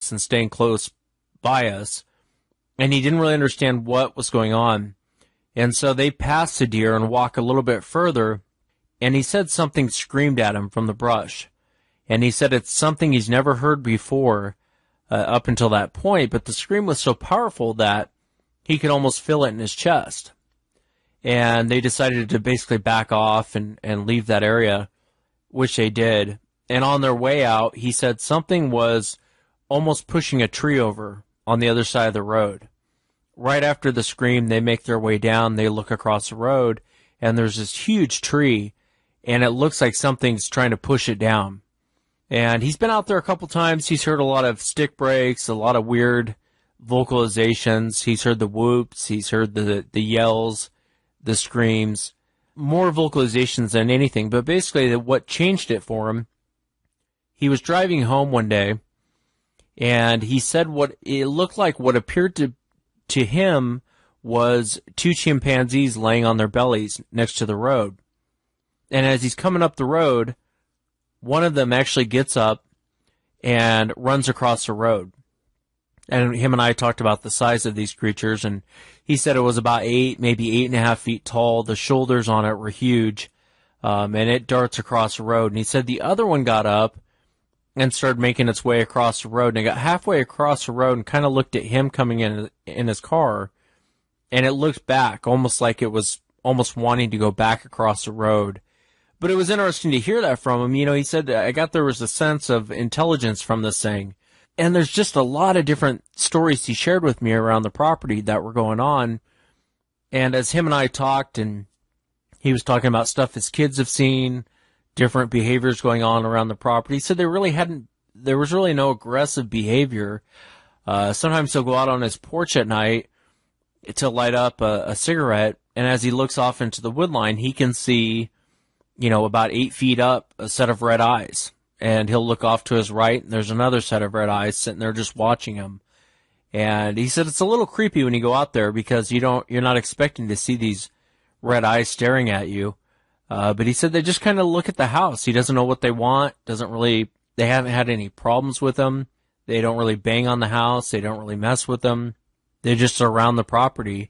lights and staying close by us. And he didn't really understand what was going on. And so they passed the deer and walk a little bit further, and he said something screamed at him from the brush. And he said it's something he's never heard before up until that point, but the scream was so powerful that he could almost feel it in his chest. And they decided to basically back off and leave that area, which they did. And on their way out, he said something was almost pushing a tree over on the other side of the road. Right after the scream, they make their way down, they look across the road, and there's this huge tree, and it looks like something's trying to push it down. And he's been out there a couple times. He's heard a lot of stick breaks, a lot of weird vocalizations. He's heard the whoops, he's heard the yells, the screams, more vocalizations than anything. But basically what changed it for him, he was driving home one day, and he said what it looked like what appeared to him was two chimpanzees laying on their bellies next to the road. And as he's coming up the road, one of them actually gets up and runs across the road. And him and I talked about the size of these creatures, and he said it was about 8, maybe 8.5 feet tall. The shoulders on it were huge, and it darts across the road. And he said the other one got up and started making its way across the road, and it got halfway across the road and kind of looked at him coming in his car, and it looked back, almost like it was almost wanting to go back across the road. But it was interesting to hear that from him. You know, he said, I got there was a sense of intelligence from this thing. And there's just a lot of different stories he shared with me around the property that were going on. And as him and I talked, and he was talking about stuff his kids have seen, different behaviors going on around the property, he said there was really no aggressive behavior. Sometimes he'll go out on his porch at night to light up a cigarette, and as he looks off into the woodline, he can see, you know, about 8 feet up, a set of red eyes. And he'll look off to his right, and there's another set of red eyes sitting there just watching him. And he said it's a little creepy when you go out there because you're not expecting to see these red eyes staring at you. But he said they just kind of look at the house. He doesn't know what they want, they haven't had any problems with them. They don't really bang on the house. They don't really mess with them. They just are around the property.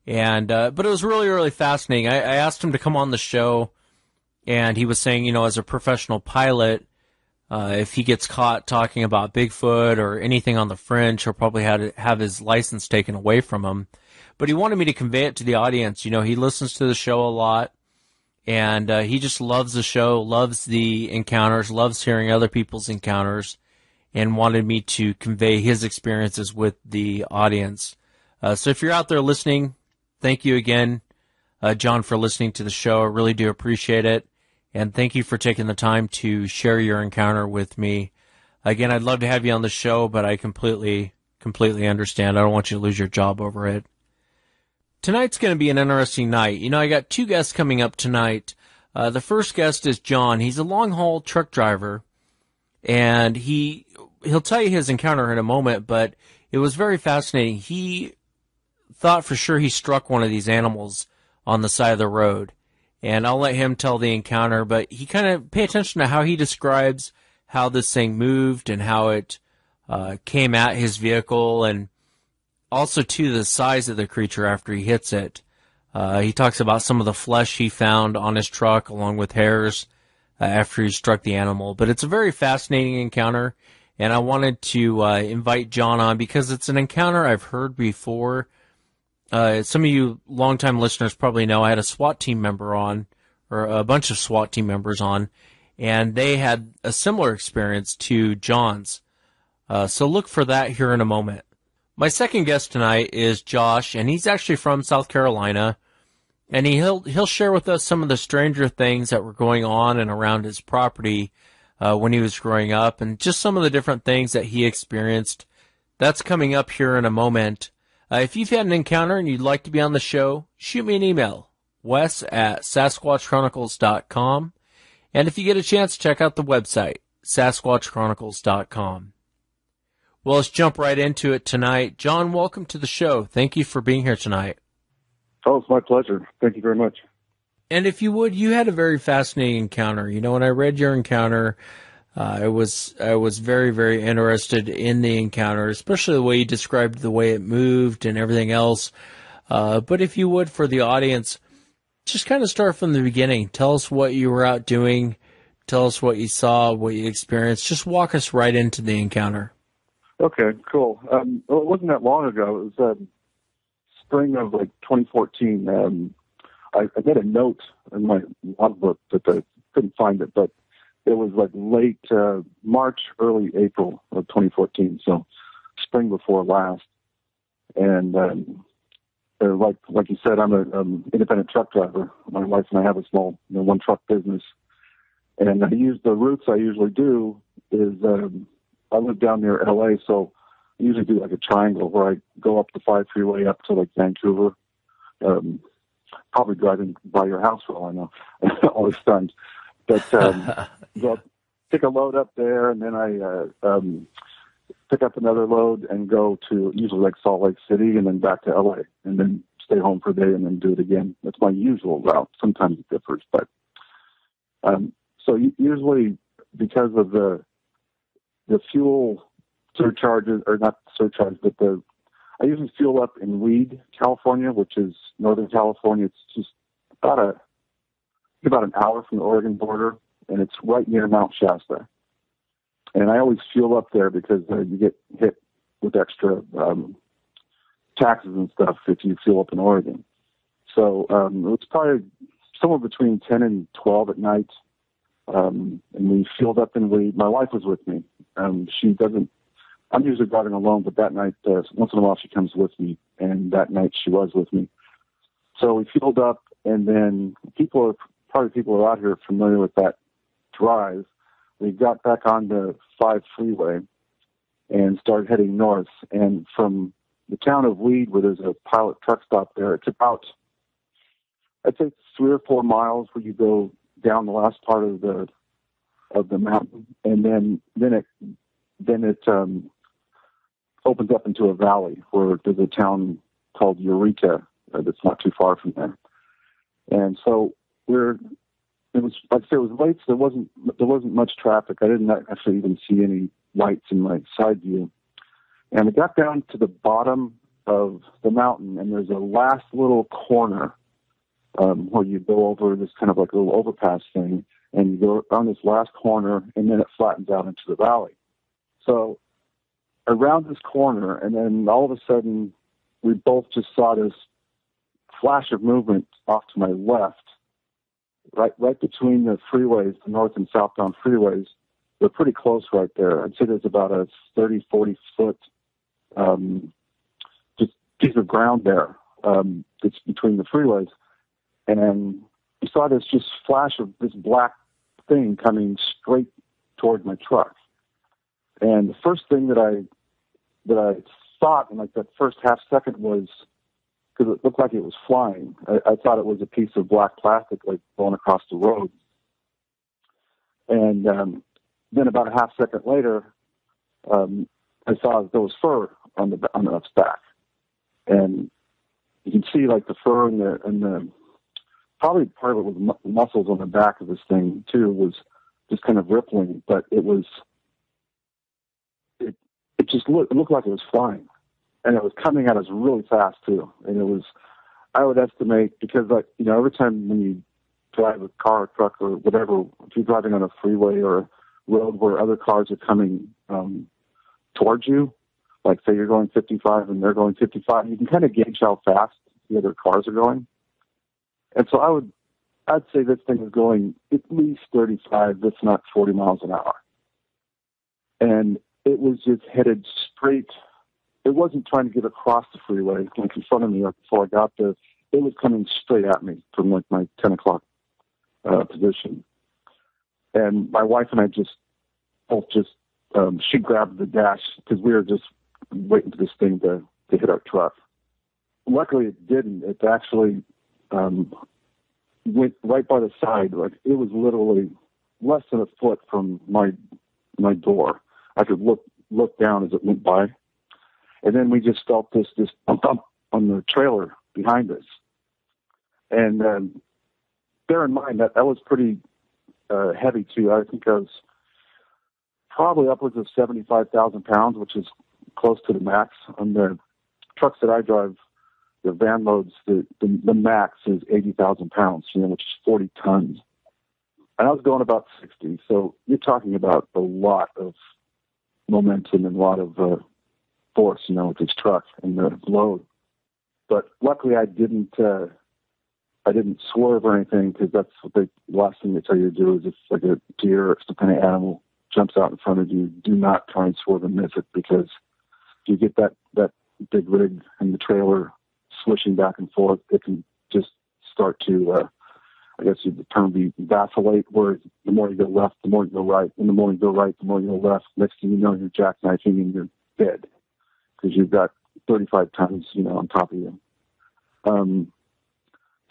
And, but it was really, really fascinating. I asked him to come on the show, and he was saying, you know, as a professional pilot, if he gets caught talking about Bigfoot or anything on the fringe, he'll probably have his license taken away from him. But he wanted me to convey it to the audience. You know, he listens to the show a lot, and he just loves the show, loves the encounters, loves hearing other people's encounters, and wanted me to convey his experiences with the audience. So if you're out there listening, thank you again, John, for listening to the show. I really do appreciate it. And thank you for taking the time to share your encounter with me. Again, I'd love to have you on the show, but I completely understand. I don't want you to lose your job over it. Tonight's going to be an interesting night. You know, I got 2 guests coming up tonight. The first guest is John. He's a long-haul truck driver, and he'll tell you his encounter in a moment, but it was very fascinating. He thought for sure he struck one of these animals on the side of the road. And I'll let him tell the encounter, but he kind of pay attention to how he describes how this thing moved and how it came at his vehicle, and also to the size of the creature after he hits it. He talks about some of the flesh he found on his truck along with hairs after he struck the animal. But it's a very fascinating encounter, and I wanted to invite John on because it's an encounter I've heard before. Some of you longtime listeners probably know I had a SWAT team member on, or a bunch of SWAT team members on, and they had a similar experience to John's. So look for that here in a moment. My second guest tonight is Josh, and he's actually from South Carolina, and he'll share with us some of the stranger things that were going on and around his property when he was growing up, and just some of the different things that he experienced. That's coming up here in a moment. If you've had an encounter and you'd like to be on the show, shoot me an email, wes@sasquatchchronicles.com. And if you get a chance, check out the website, sasquatchchronicles.com. Well, let's jump right into it tonight. John, welcome to the show. Thank you for being here tonight. Oh, it's my pleasure. Thank you very much. And if you would, you had a very fascinating encounter. You know, when I read your encounter, I was very, very interested in the encounter, especially the way you described the way it moved and everything else. But if you would, for the audience, just kind of start from the beginning. Tell us what you were out doing. Tell us what you saw, what you experienced. Just walk us right into the encounter. Okay, cool. Well, it wasn't that long ago. It was spring of 2014. I made a note in my logbook that I couldn't find it, but it was late March, early April of 2014, so spring before last. And like you said, I'm an independent truck driver. My wife and I have a small one truck business. And I use the routes I usually do is I live down near LA, so I usually do a triangle where I go up the 5 freeway up to Vancouver, probably driving by your house for all I know, all this time. But go pick a load up there, and then I pick up another load and go to usually Salt Lake City and then back to LA, and then stay home for a day and then do it again. That's my usual route. Sometimes it differs, but so usually because of the fuel surcharges, or not surcharge, but I usually fuel up in Weed, California, which is Northern California. It's just about an hour from the Oregon border, and it's right near Mount Shasta. And I always fuel up there because you get hit with extra taxes and stuff if you fuel up in Oregon. So it was probably somewhere between 10 and 12 at night. And we fueled up in Weed. My wife was with me. She doesn't, I'm usually driving alone, but that night, once in a while she comes with me, and that night she was with me. So we fueled up, and then people who are out here familiar with that drive. We got back on the 5 freeway and started heading north. And from the town of Weed, where there's a pilot truck stop there, it's about, I'd say 3 or 4 miles where you go down the last part of the mountain, and then it opens up into a valley where there's a town called Eureka that's not too far from there. And so it was late, so there wasn't much traffic. I didn't actually even see any lights in my side view. And we got down to the bottom of the mountain, and there's a last little corner where you go over this kind of a little overpass thing, and you go around this last corner, and then it flattens out into the valley. So around this corner, and then all of a sudden, we both just saw this flash of movement off to my left, right between the freeways, the north and southbound freeways. They're pretty close right there. I'd say there's about a 30, 40 foot just piece of ground there that's between the freeways. And we saw this just flash of this black thing coming straight toward my truck. And the first thing that I thought in that first half second was, because it looked like it was flying, I thought it was a piece of black plastic going across the road. And then about a half second later, I saw there was fur on its back, and you can see the fur and the probably part of it was muscles on the back of this thing too, was just kind of rippling, but it looked like it was flying, and it was coming at us really fast too. And it was, I would estimate, because every time when you drive a car or truck or whatever, if you're driving on a freeway or a road where other cars are coming towards you, say you're going 55 and they're going 55, you can kind of gauge how fast the other cars are going. And so I'd say this thing is going at least 35, if not 40 miles an hour. And it was just headed straight. It wasn't trying to get across the freeway in front of me before I got there. It was coming straight at me from my 10 o'clock position. And my wife and I she grabbed the dash because we were just waiting for this thing to hit our truck. Luckily it didn't. It actually went right by the side. It was literally less than a foot from my door. I could look down as it went by. And then we just felt this bump on the trailer behind us. And bear in mind that was pretty heavy too. I think I was probably upwards of 75,000 pounds, which is close to the max. On the trucks that I drive, the van loads, the max is 80,000 pounds, which is 40 tons. And I was going about 60, so you're talking about a lot of momentum and a lot of force, with this truck and the load. But luckily, I didn't swerve or anything, because that's what the last thing they tell you to do is if like a deer or some kind of animal jumps out in front of you, do not try and swerve and miss it, because you get that big rig and the trailer swishing back and forth, it can just start to, I guess the term would be vacillate, where the more you go left, the more you go right, and the more you go right, the more you go left. Next thing you know, you're jackknifing and you're dead, because you've got 35 tons, on top of you.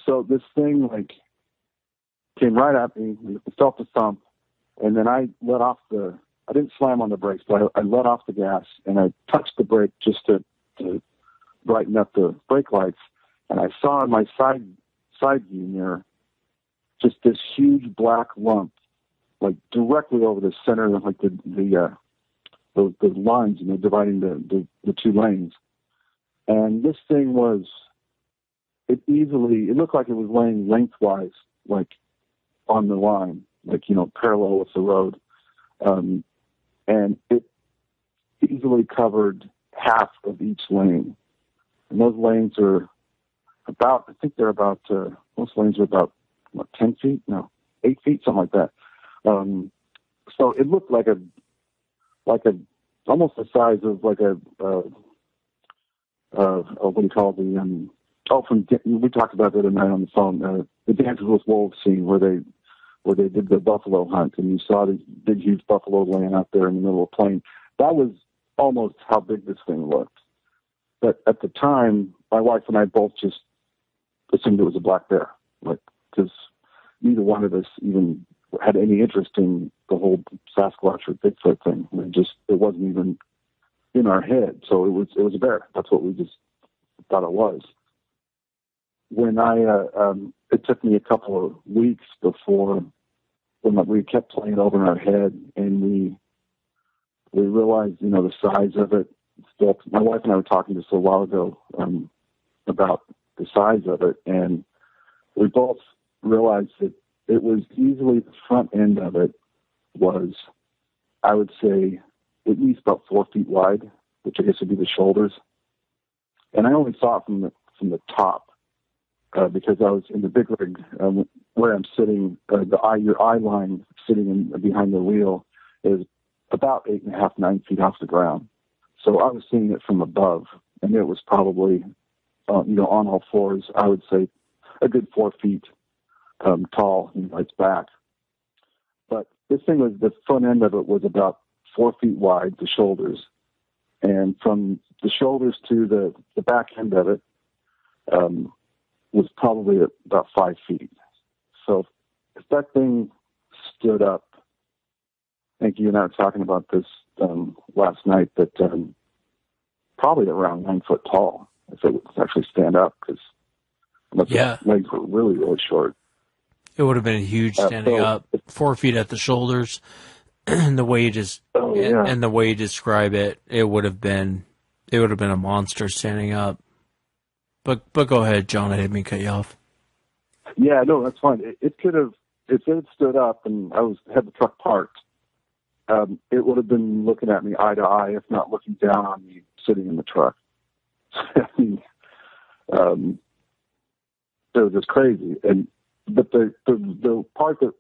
So this thing came right at me, felt the thump, and then I didn't slam on the brakes, but I let off the gas, and I touched the brake just to brighten up the brake lights, and I saw in my side view mirror just this huge black lump, directly over the center of those lines, dividing the two lanes. And this thing it looked like it was laying lengthwise, on the line, parallel with the road. And it easily covered half of each lane. And those lanes are most lanes are about, 10 feet? No, 8 feet, something like that. So it looked like almost the size of what do you call we talked about the other night on the phone, the Dances with Wolves scene where they did the buffalo hunt, and you saw these big, huge buffalo laying out there in the middle of the plain. That was almost how big this thing looked. But at the time, my wife and I both just assumed it was a black bear, because neither one of us even had any interest in the whole Sasquatch or Bigfoot thing. It wasn't even in our head. So it was a bear. That's what we just thought it was. When it took me a couple of weeks before, when we kept playing it over in our head, and we realized, the size of it. Still, my wife and I were talking just a while ago about the size of it, and we both realized that it was easily, the front end of it was, I would say, at least about 4 feet wide, which I guess would be the shoulders. And I only saw it from the top, because I was in the big rig, where I'm sitting. Your eye line sitting behind the wheel is about 8.5, 9 feet off the ground. So I was seeing it from above, and it was probably, on all fours, I would say a good 4 feet tall in its back. But this thing the front end of it was about 4 feet wide, the shoulders. And from the shoulders to the back end of it was probably about 5 feet. So if that thing stood up, I think you and I were talking about this last night, that probably around 9 foot tall, if it would actually stand up, because the legs were really, really short. It would have been huge standing up, 4 feet at the shoulders, and the way you and the way you describe it, it would have been a monster standing up. But go ahead, John. I didn't mean to cut you off. Yeah, no, that's fine. It could have, if it had stood up and I had the truck parked, it would have been looking at me eye to eye, if not looking down on me sitting in the truck. I mean, it was just crazy. But the part that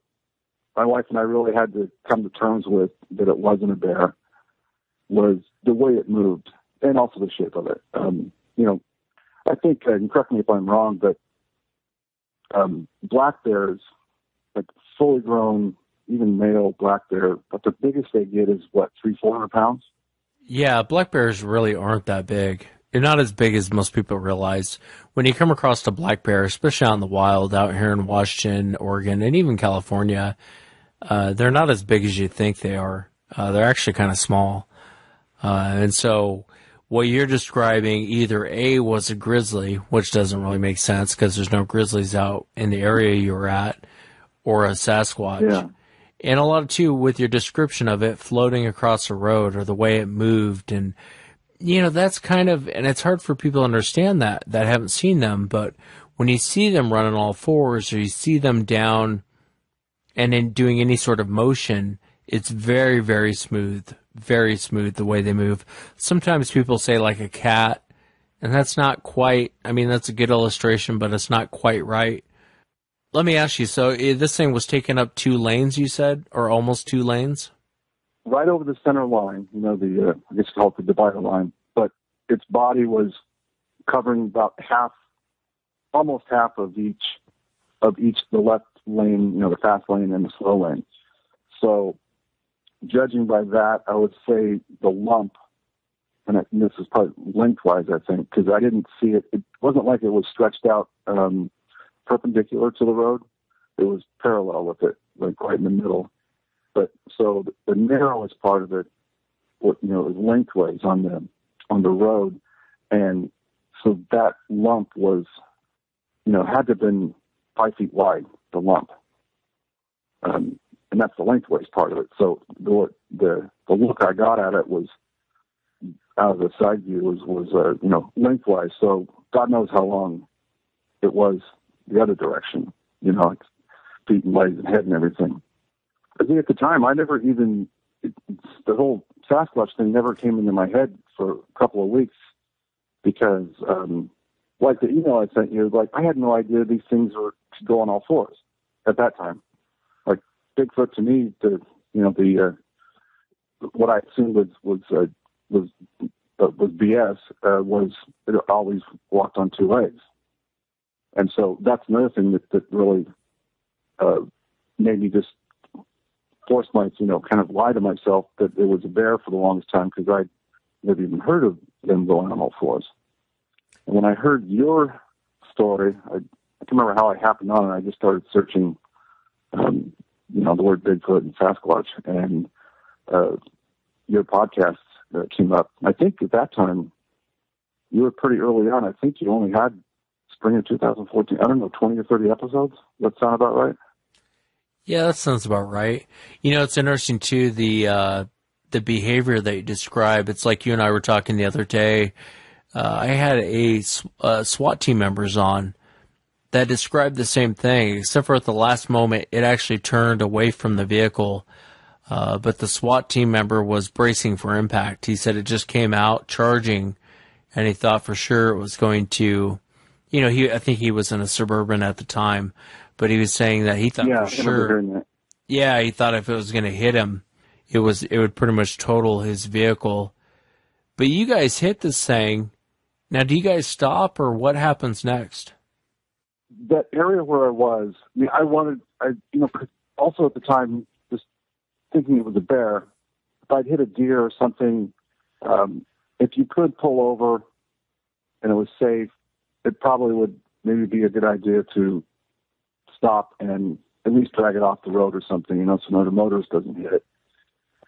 my wife and I really had to come to terms with, that it wasn't a bear, was the way it moved, and also the shape of it. I think, and correct me if I'm wrong, but black bears, fully grown, even male black bear, but the biggest they get is 300-400 pounds? Yeah, black bears really aren't that big. They're not as big as most people realize. When you come across a black bear, especially out in the wild, out here in Washington, Oregon, and even California, they're not as big as you think they are. They're actually kind of small. And so what you're describing either A, was a grizzly, which doesn't really make sense because there's no grizzlies out in the area you were at, or a Sasquatch. Yeah. And a lot, too, with your description of it floating across the road or the way it moved. And, that's kind of, and it's hard for people to understand that haven't seen them. But when you see them running all fours or you see them down and in doing any sort of motion, it's very, very smooth the way they move. Sometimes people say like a cat, and that's not quite, that's a good illustration, but it's not quite right. Let me ask you, so this thing was taking up 2 lanes, you said, or almost 2 lanes? Right over the center line, I guess called the divider line, but its body was covering about almost half of each, the left lane, the fast lane and the slow lane. So judging by that, I would say the lump, and this is probably lengthwise, I think, because I didn't see it. It wasn't like it was stretched out perpendicular to the road. It was parallel with it, like right in the middle. But so the narrowest part of it, was lengthways on the road, and so that lump was, had to have been 5 feet wide. The lump, and that's the lengthways part of it. So the look I got at it was out of the side view was lengthwise. So God knows how long it was the other direction, feet and legs and head and everything. I think at the time, I never even, the whole Sasquatch thing never came into my head for a couple of weeks because, like the email I sent you, like I had no idea these things were to go on all fours at that time. Like Bigfoot to me, what I assumed was BS, was it always walked on 2 legs. And so that's another thing that really made me just force my, kind of lie to myself that it was a bear for the longest time because I'd never even heard of them going on all fours. And when I heard your story, I can't remember how I happened on it. I just started searching, the word Bigfoot and Sasquatch, and your podcast came up. I think at that time, you were pretty early on. I think you only had spring of 2014, 20 or 30 episodes. That sound about right? Yeah, that sounds about right. It's interesting, too, the behavior that you describe. It's like you and I were talking the other day. I had a SWAT team members on that described the same thing, except for at the last moment, it actually turned away from the vehicle. But the SWAT team member was bracing for impact. He said it just came out charging, and he thought for sure it was going to, I think he was in a Suburban at the time, but he was saying that he thought for sure. Yeah, he thought if it was going to hit him, it would pretty much total his vehicle. But you guys hit this thing. Now, do you guys stop, or what happens next? That area where I was, also at the time, just thinking it was a bear, if I'd hit a deer or something, if you could pull over and it was safe, it probably would maybe be a good idea to stop and at least drag it off the road or something, so another motorist doesn't hit it.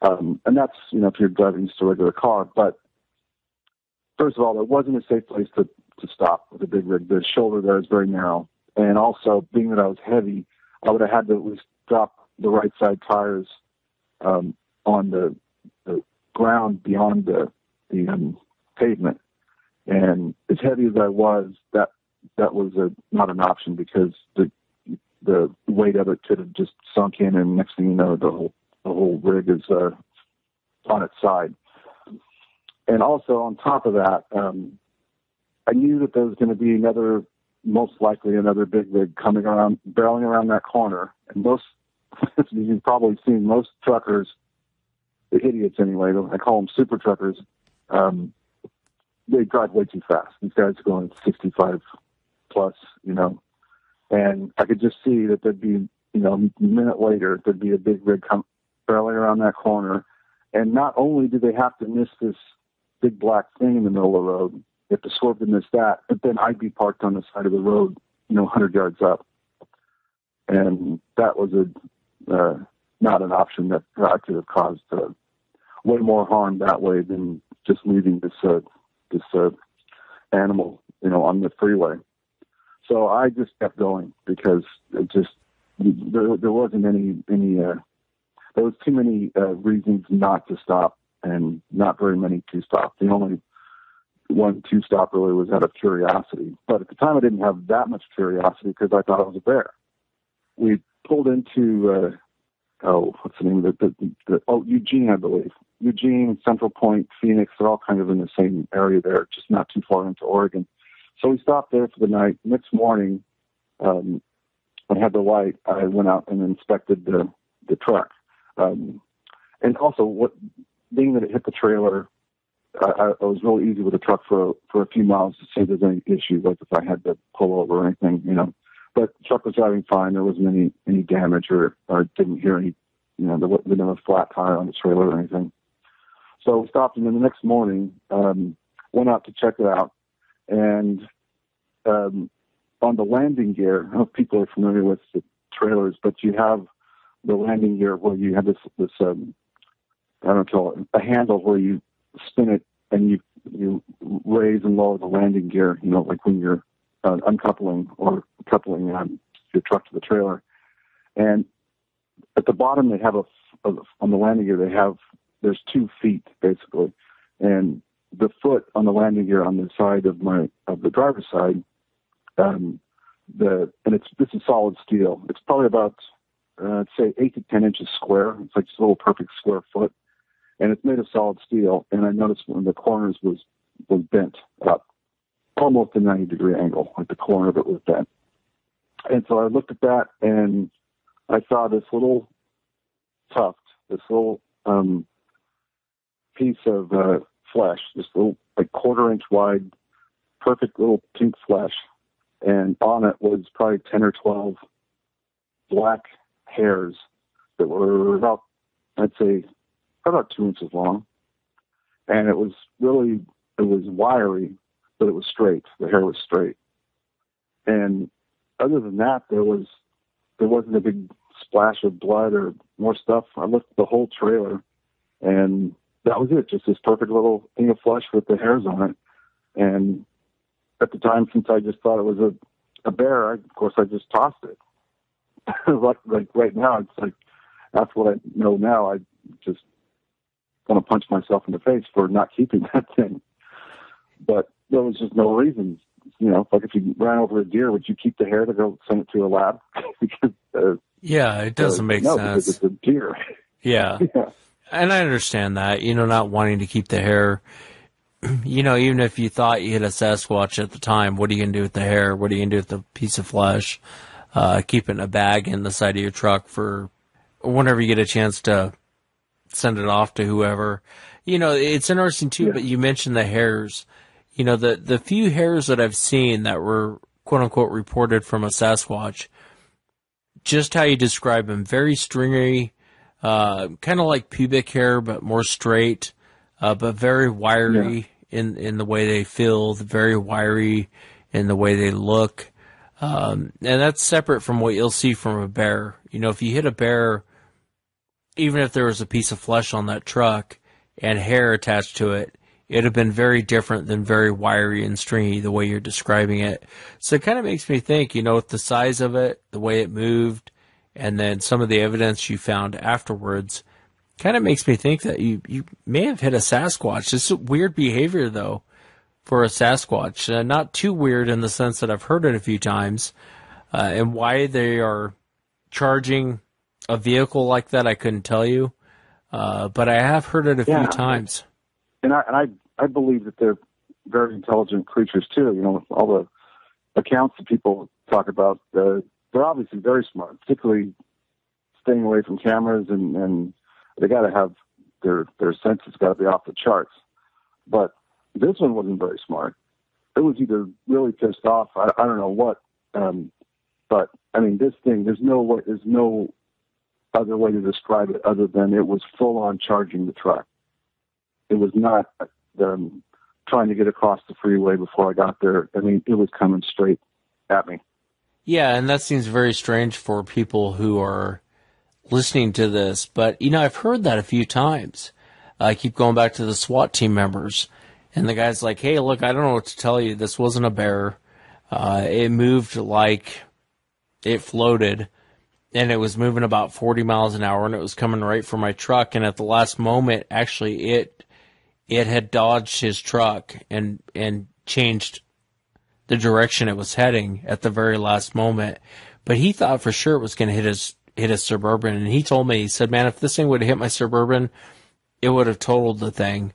And that's, if you're driving just a regular car. But first of all, it wasn't a safe place to stop with a big rig. The shoulder there is very narrow. And also, being that I was heavy, I would have had to at least drop the right side tires on the ground beyond the pavement. And as heavy as I was, that was not an option because the weight of it could have just sunk in, and next thing you know, the whole rig is on its side. And also on top of that, I knew that there was going to be most likely another big rig coming around, barreling around that corner. And most, you've probably seen most truckers, the idiots anyway, I call them super truckers, they drive way too fast. These guys are going 65 plus, and I could just see that there'd be, a minute later, there'd be a big rig barreling around that corner. And not only do they have to miss this big black thing in the middle of the road, they have to swerve to miss that, but then I'd be parked on the side of the road, 100 yards up. And that was not an option that I could have caused way more harm that way than just leaving this animal, on the freeway. So I just kept going because it just, there wasn't any there was too many reasons not to stop and not very many to stop. The only one to stop really was out of curiosity. But at the time I didn't have that much curiosity because I thought it was a bear. We pulled into, what's the name of Eugene, I believe. Eugene, Central Point, Phoenix, they're all kind of in the same area there, just not too far into Oregon. So we stopped there for the night. Next morning, I had the light. I went out and inspected the truck. And also, being that it hit the trailer, I was really easy with the truck for a few miles to see if there's any issues, like if I had to pull over or anything, But the truck was driving fine. There wasn't any damage or didn't hear any, there wasn't a flat tire on the trailer or anything. So we stopped, and then the next morning, went out to check it out. And on the landing gear, I don't know if people are familiar with the trailers, but you have the landing gear where you have this I don't know, a handle where you spin it and you raise and lower the landing gear, like when you're uncoupling or coupling your truck to the trailer. And at the bottom, they have on the landing gear, there's 2 feet basically. And the foot on the landing gear on the side of the driver's side, this is solid steel. It's probably about, I'd say 8 to 10 inches square. It's like just a little perfect square foot. And it's made of solid steel. And I noticed when the corners was bent up almost a 90-degree angle, like the corner of it was bent. And so I looked at that and I saw this little tuft, this little piece of flesh, this little like 1/4 inch wide, perfect little pink flesh. And on it was probably 10 or 12 black hairs that were about, I'd say, about 2 inches long. And it was wiry, but it was straight. The hair was straight. And other than that, there wasn't a big splash of blood or more stuff. I looked at the whole trailer, and that was it. Just this perfect little thing of flesh with the hairs on it. And at the time, since I just thought it was a bear, of course, I just tossed it. like right now, it's like, after what I know now, I just want to punch myself in the face for not keeping that thing. But there was just no reason. Like if you ran over a deer, would you keep the hair to go send it to a lab? because, yeah, it doesn't make sense. Because it's a deer. Yeah. Yeah. And I understand that, not wanting to keep the hair. Even if you thought you hit a Sasquatch at the time, what are you going to do with the hair? What are you going to do with the piece of flesh? Keep it in a bag in the side of your truck for whenever you get a chance to send it off to whoever. It's interesting too, but you mentioned the hairs. The few hairs that I've seen that were quote unquote reported from a Sasquatch, just how you describe them, very stringy, kind of like pubic hair, but more straight, but very wiry in the way they feel, very wiry in the way they look. And that's separate from what you'll see from a bear. If you hit a bear, even if there was a piece of flesh on that truck and hair attached to it, it'd have been very different than very wiry and stringy the way you're describing it. So it kind of makes me think, with the size of it, the way it moved, and then some of the evidence you found afterwards, kind of makes me think that you may have hit a Sasquatch. It's a weird behavior, though, for a Sasquatch. Not too weird in the sense that I've heard it a few times. And why they are charging a vehicle like that, I couldn't tell you. But I have heard it a few times. And I believe that they're very intelligent creatures, too. With all the accounts that people talk about, they're obviously very smart, particularly staying away from cameras, and they got to have their senses got to be off the charts. But this one wasn't very smart. It was either really pissed off, I don't know what. But I mean, this thing, there's no other way to describe it other than it was full on charging the truck. It was not trying to get across the freeway before I got there. I mean, it was coming straight at me. Yeah, and that seems very strange for people who are listening to this. But, I've heard that a few times. I keep going back to the SWAT team members. And the guy's like, hey, look, I don't know what to tell you. This wasn't a bear. It moved like it floated. and it was moving about 40 miles an hour, and it was coming right for my truck. And at the last moment, actually, it had dodged his truck and changed the direction it was heading at the very last moment. But he thought for sure it was going to hit his Suburban. And he told me, he said, man, if this thing would have hit my Suburban, it would have totaled the thing.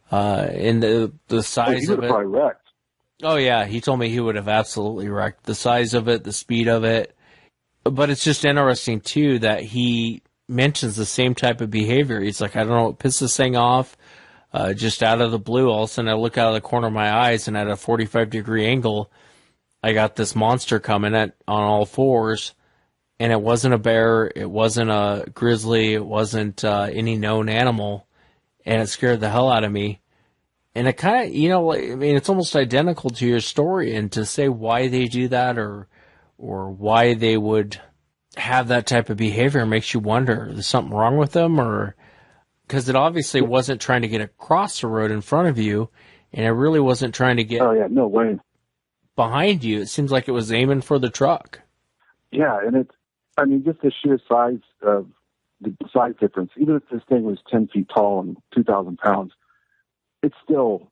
And the size of it. Probably wrecked. Oh yeah, he told me he would have absolutely wrecked. The size of it, the speed of it. But it's just interesting too that he mentions the same type of behavior. He's like, I don't know what pissed this thing off. Just out of the blue, all of a sudden I look out of the corner of my eyes, and at a 45-degree angle, I got this monster coming on all fours, and it wasn't a bear, it wasn't a grizzly, it wasn't any known animal, and it scared the hell out of me. And it kind of, I mean, it's almost identical to your story, and to say why they do that or why they would have that type of behavior makes you wonder, is something wrong with them, or... Because it obviously wasn't trying to get across the road in front of you, and it really wasn't trying to get no way. behind you. It seems like it was aiming for the truck. Yeah, and just the sheer size of the size difference. Even if this thing was 10 feet tall and 2,000 pounds, it's still,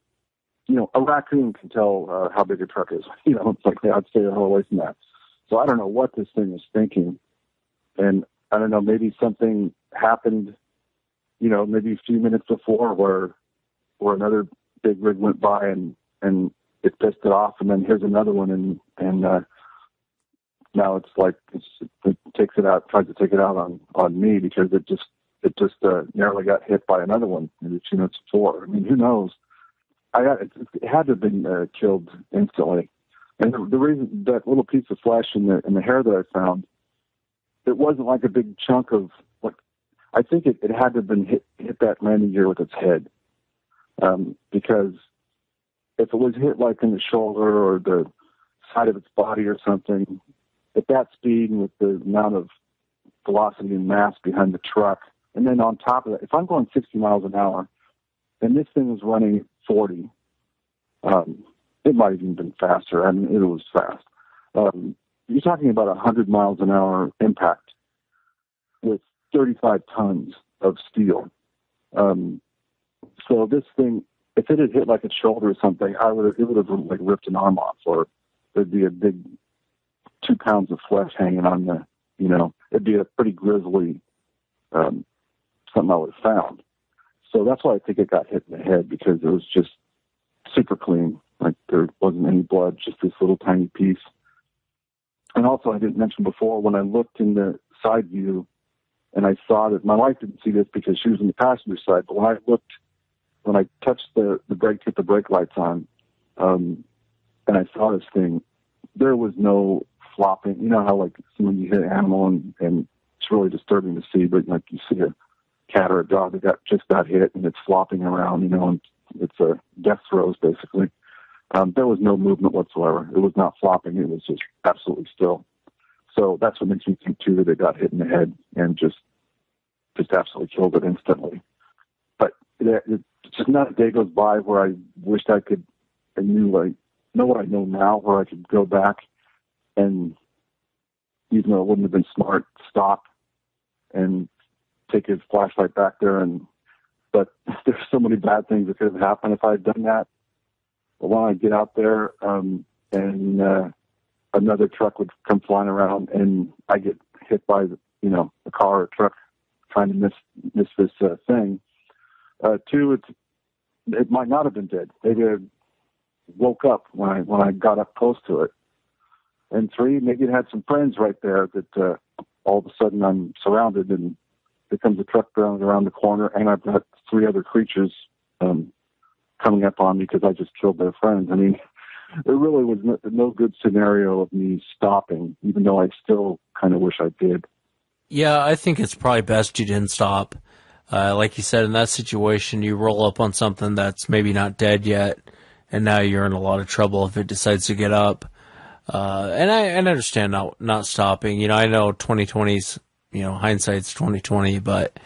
a raccoon can tell how big a truck is. It's like, I'd stay the hell away from that. So I don't know what this thing was thinking. And I don't know, maybe something happened, maybe a few minutes before where another big rig went by and it pissed it off, and then here's another one, and now it's like it takes it out, tries to take it out on me because it just narrowly got hit by another one maybe 2 minutes before. I mean, who knows? It had to have been killed instantly. And the reason, that little piece of flesh in the hair that I found, it wasn't like a big chunk of, I think it had to have been hit that landing gear with its head. Because if it was hit like in the shoulder or the side of its body or something, at that speed and with the amount of velocity and mass behind the truck, and then on top of that, if I'm going 60 miles an hour and this thing was running 40, it might have even been faster. I mean, it was fast. You're talking about 100 miles an hour impact with 35 tons of steel. So this thing, if it had hit like its shoulder or something, it would have like ripped an arm off, or there'd be a big 2 pounds of flesh hanging on it'd be a pretty grisly, something I would have found. So that's why I think it got hit in the head, because it was just super clean. Like there wasn't any blood, just this little tiny piece. And also, I didn't mention before, when I looked in the side view and I saw that, my wife didn't see this because she was in the passenger side, but when I touched the brake, hit the brake lights on, and I saw this thing, there was no flopping. You know how like when you hit an animal and it's really disturbing to see, but like you see a cat or a dog that just got hit and it's flopping around, and it's a death throes basically. There was no movement whatsoever. It was not flopping. It was just absolutely still. So that's what makes me think too that it got hit in the head and just absolutely killed it instantly. But it's just not a day goes by where I wished I know what I know now, where I could go back and, even though it wouldn't have been smart, stop and take his flashlight back there. But there's so many bad things that could have happened if I had done that. But when I get out there, and another truck would come flying around and I get hit by, a car or a truck trying to miss this thing. 2, it might not have been dead. Maybe I woke up when I got up close to it. And 3, maybe it had some friends right there that all of a sudden I'm surrounded and there comes a truck around the corner and I've got 3 other creatures coming up on me because I just killed their friends. I mean, it really was no good scenario of me stopping, even though I still kind of wish I did. Yeah, I think it's probably best you didn't stop. Like you said, in that situation, you roll up on something that's maybe not dead yet, and now you're in a lot of trouble if it decides to get up. And I understand not stopping. I know 2020's, hindsight's 2020, but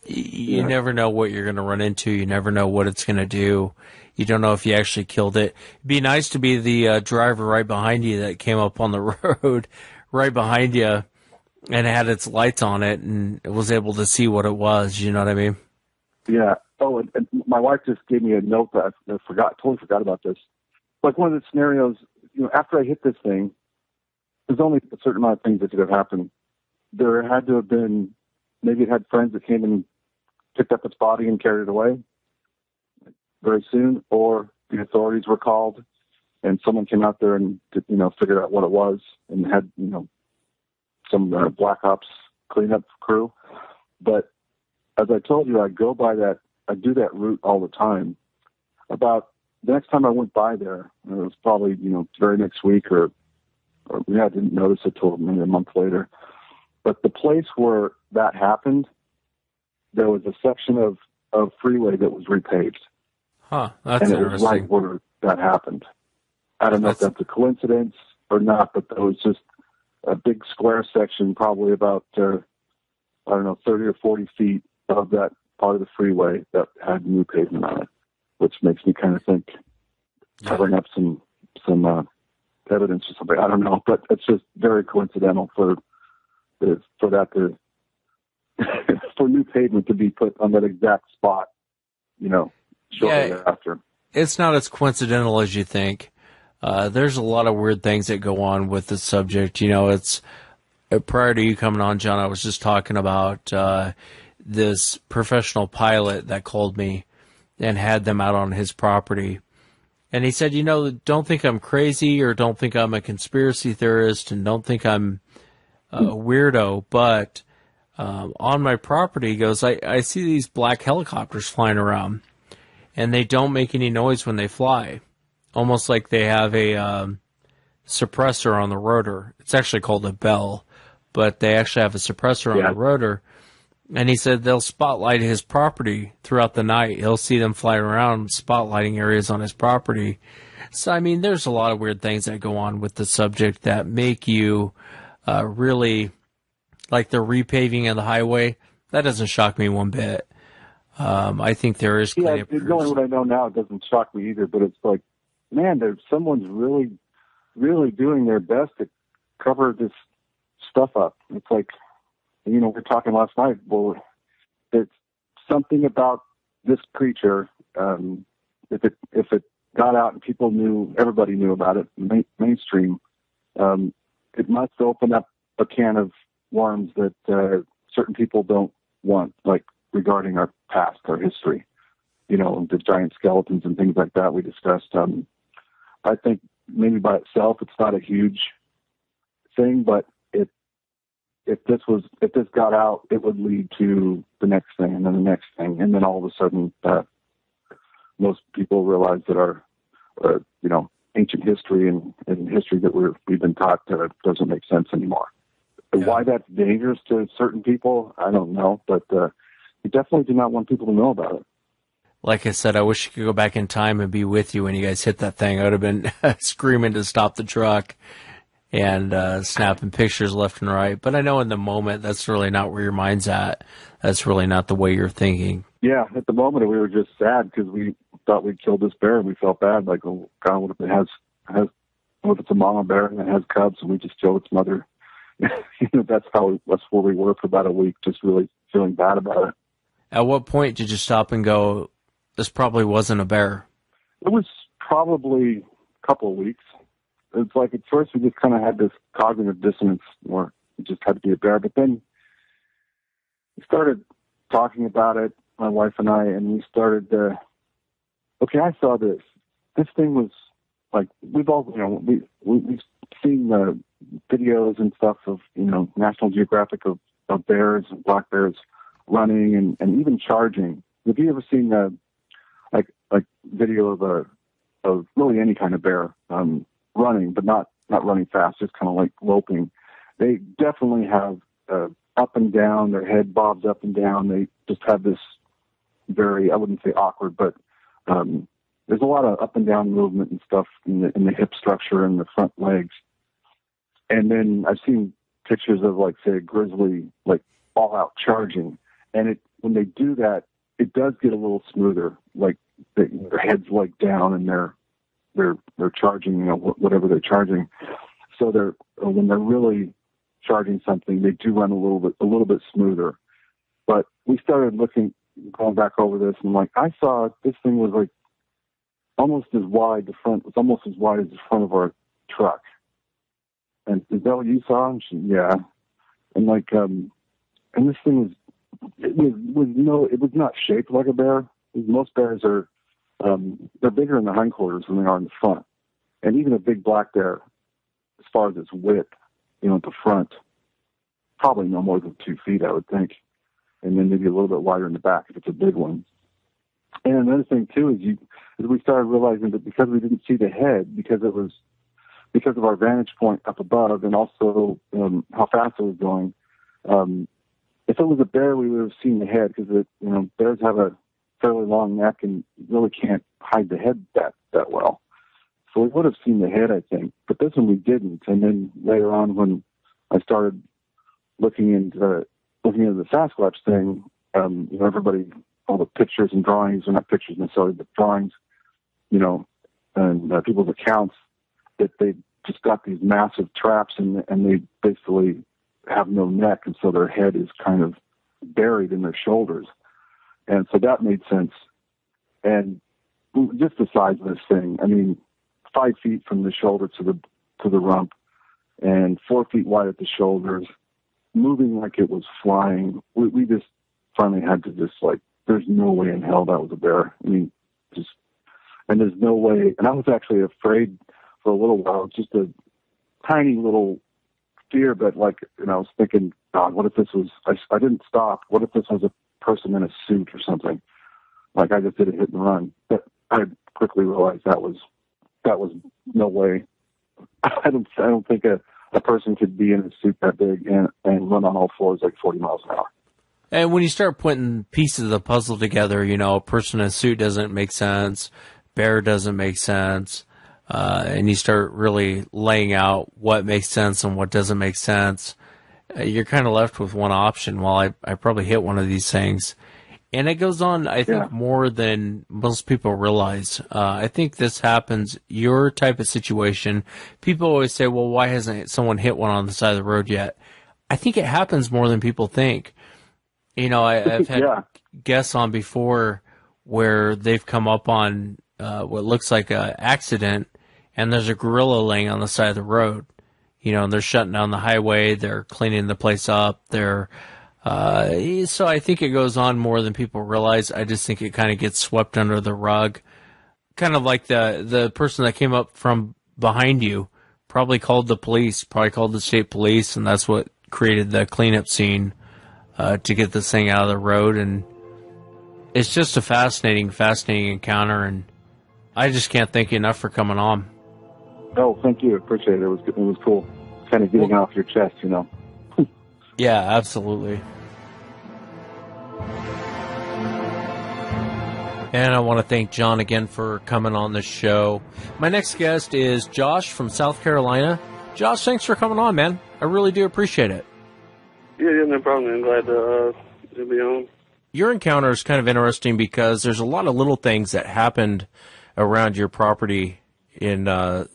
you never know what you're going to run into. You never know what it's going to do. You don't know if you actually killed it. It'd be nice to be the driver right behind you that came up on the road right behind you And it had its lights on it, and it was able to see what it was. You know what I mean? Yeah. Oh, and my wife just gave me a note that I totally forgot about this. Like one of the scenarios, after I hit this thing, there's only a certain amount of things that could have happened. There had to have been, maybe it had friends that came and picked up its body and carried it away very soon, or the authorities were called and someone came out there and, figured out what it was and had, some Black Ops cleanup crew. But as I told you, I do that route all the time. About the next time I went by there, it was probably, very next week or I didn't notice it till maybe a month later. But the place where that happened, there was a section of freeway that was repaved. Huh, that's and it interesting. was right where that happened. I don't know if that's a coincidence or not, but there was just a big square section, probably about, 30 or 40 feet of that part of the freeway that had new pavement on it, which makes me kind of think covering up some evidence or something. I don't know, but it's just very coincidental for that to for new pavement to be put on that exact spot, shortly after. It's not as coincidental as you think. There's a lot of weird things that go on with the subject. It's prior to you coming on, John, I was just talking about this professional pilot that called me and had them out on his property. And he said, don't think I'm crazy or don't think I'm a conspiracy theorist and don't think I'm a weirdo, but on my property, he goes, I see these black helicopters flying around, and they don't make any noise when they fly, almost like they have a suppressor on the rotor. It's actually called a bell, but they actually have a suppressor on the rotor. And he said they'll spotlight his property throughout the night. He'll see them flying around, spotlighting areas on his property. So, I mean, there's a lot of weird things that go on with the subject that make you really, like the repaving of the highway. That doesn't shock me one bit. I think there is cleanup crews. Knowing what I know now, it doesn't shock me either, but it's like, man, someone's really, really doing their best to cover this stuff up. It's like, we were talking last night. Well, it's something about this creature. If it got out and everybody knew about it, mainstream, it must open up a can of worms that certain people don't want, like regarding our past, our history. The giant skeletons and things like that we discussed. I think maybe by itself it's not a huge thing, but if this got out, it would lead to the next thing and then the next thing, and then all of a sudden, most people realize that our, ancient history and history that we've been taught doesn't make sense anymore. Yeah. Why that's dangerous to certain people, I don't know, but we definitely do not want people to know about it. Like I said, I wish you could go back in time and be with you when you guys hit that thing. I would have been screaming to stop the truck and snapping pictures left and right. But I know in the moment, that's really not where your mind's at. That's really not the way you're thinking. Yeah, at the moment, we were just sad because we thought we'd killed this bear, and we felt bad. Like, oh, God, what if it has what if it's a mama bear and it has cubs, and we just killed its mother? That's where we were for about a week, just really feeling bad about it. At what point did you stop and go, this probably wasn't a bear? It was probably a couple of weeks. It's like at first we just kind of had this cognitive dissonance where it just had to be a bear. But then we started talking about it, my wife and I, and we started, okay, I saw this. This thing was like, we've all, we've seen the videos and stuff of, National Geographic of bears and black bears running and even charging. Have you ever seen like video of really any kind of bear running, but not running fast, just kind of like loping? They definitely have up and down, their head bobs up and down. They just have this very, I wouldn't say awkward, but there's a lot of up and down movement and stuff in the hip structure and the front legs. And then I've seen pictures of, like, say, a grizzly, like, all out charging. And when they do that, it does get a little smoother. Like, their head's like down and they're charging, whatever they're charging. So when they're really charging something, they do run a little bit smoother. But we started going back over this, and like I saw this thing was like almost as wide. The front was almost as wide as the front of our truck. And is that what you saw? And she, yeah. And like, and this thing it was not shaped like a bear. Most bears are, they're bigger in the hindquarters than they are in the front. And even a big black bear, as far as its width, at the front, probably no more than 2 feet, I would think. And then maybe a little bit wider in the back if it's a big one. And another thing too is we started realizing that because we didn't see the head, because of our vantage point up above, and also how fast it was going. If it was a bear, we would have seen the head, because bears have a fairly long neck and really can't hide the head that well. So we would have seen the head, I think. But this one we didn't. And then later on, when I started looking into the Sasquatch thing, everybody, all the pictures and drawings, or not pictures necessarily, but drawings, and people's accounts, that they just got these massive traps, and they basically have no neck, and so their head is kind of buried in their shoulders. And so that made sense. And just the size of this thing, 5 feet from the shoulder to the rump, and 4 feet wide at the shoulders, moving like it was flying. We just finally had to there's no way in hell that was a bear. And there's no way. And I was actually afraid for a little while, just a tiny little fear, but I was thinking, God, what if this was, I didn't stop. What if this was a person in a suit or something? Like I just did a hit and run. But I quickly realized that was no way. I don't think a person could be in a suit that big and run on all fours like 40 miles an hour. And when you start putting pieces of the puzzle together, a person in a suit doesn't make sense, bear doesn't make sense, and you start really laying out what makes sense and what doesn't make sense, you're kind of left with one option. Well, I probably hit one of these things. And it goes on, I think, more than most people realize. I think this happens, your type of situation. People always say, well, why hasn't someone hit one on the side of the road yet? I think it happens more than people think. I've had guests on before where they've come up on what looks like an accident, and there's a gorilla laying on the side of the road. And they're shutting down the highway, they're cleaning the place up, so I think it goes on more than people realize. I just think it kind of gets swept under the rug. Kind of like the person that came up from behind you probably called the police, probably called the state police, and that's what created the cleanup scene to get this thing out of the road. And it's just a fascinating encounter, and I just can't thank you enough for coming on. Oh, thank you. Appreciate it. It was cool. Kind of getting off your chest, Yeah, absolutely. And I want to thank John again for coming on the show. My next guest is Josh from South Carolina. Josh, thanks for coming on, man. I really do appreciate it. Yeah, no problem. I'm glad to be on. Your encounter is kind of interesting because there's a lot of little things that happened around your property in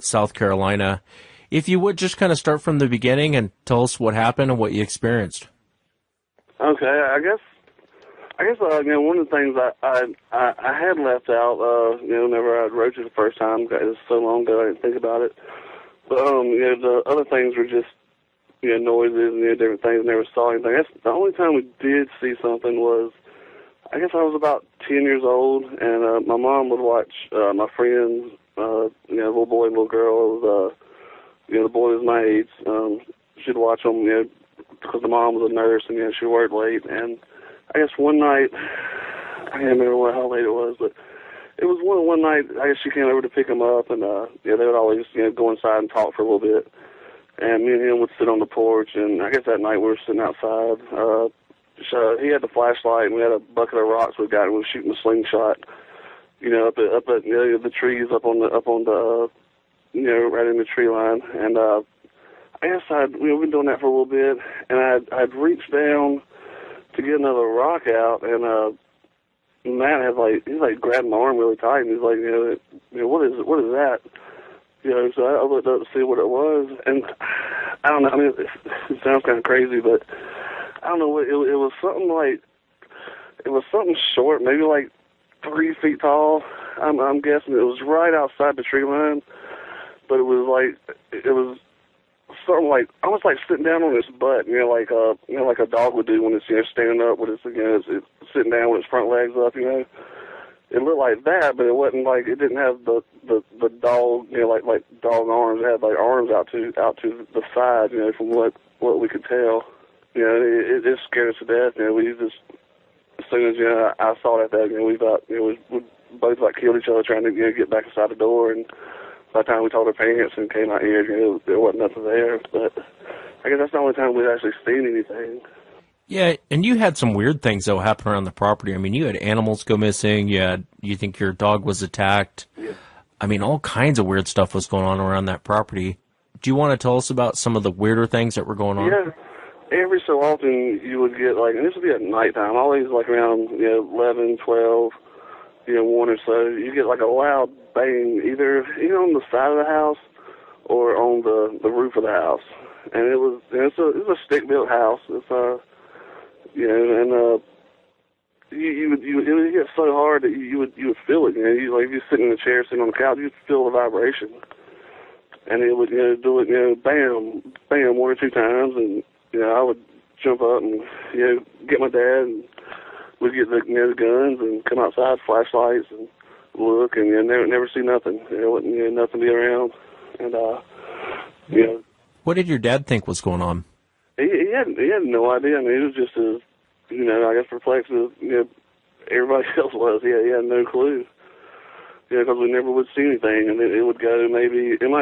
South Carolina. If you would just kind of start from the beginning and tell us what happened and what you experienced. Okay, I guess one of the things I had left out, whenever I wrote you the first time, it was so long ago I didn't think about it. But the other things were just noises and different things. Never saw anything. The only time we did see something was, I guess I was about 10 years old, and my mom would watch my friends, little boy and little girl. It was, the boy was my age. She'd watch them, because the mom was a nurse, and she worked late. And I guess one night, I can't remember how late it was, but it was one night. I guess she came over to pick him up, and they would always go inside and talk for a little bit. And me and him would sit on the porch, and I guess that night we were sitting outside. He had the flashlight, and we had a bucket of rocks we got, and we were shooting a slingshot, up at the trees, up on the right in the tree line. And I guess we've been doing that for a little bit, and I'd reached down to get another rock out, and Matt had he's grabbed my arm really tight, and he's like, what is that? So I looked up to see what it was, and I don't know. I mean, it sounds kind of crazy, but I don't know. It was something like, it was something short, maybe like 3 feet tall. I'm guessing it was right outside the tree line, but it was something like almost like sitting down on its butt, like a dog would do when it's standing up with its it's sitting down with its front legs up, It looked like that, but it wasn't like it didn't have the dog, like dog arms. It had like arms out to the side, from what we could tell. It just scared us to death. We just, as soon as I saw that, we thought we both like killed each other trying to get back inside the door. And by the time we told our parents and came out here, there wasn't nothing there. But I guess that's the only time we'd actually seen anything. Yeah, and you had some weird things that happen around the property. I mean, you had animals go missing. You think your dog was attacked. Yeah. I mean, all kinds of weird stuff was going on around that property. Do you want to tell us about some of the weirder things that were going on? Yeah. Every so often you would get and this would be at nighttime, always around 11, 12, 1 or so. You get a loud bang either on the side of the house or on the roof of the house. And it's a stick built house. It's it would get so hard that you would feel it. If you're sitting in a chair, sitting on the couch, you'd feel the vibration, and it would do it bam, bam, 1 or 2 times, and I would jump up and get my dad, and we'd get the guns and come outside, flashlights, and look, and never see nothing. There wasn't nothing to be around, and What did your dad think was going on? He had no idea. I mean, he was just as, I guess perplexed as, everybody else was. He had no clue. Because we never would see anything, and it would go it might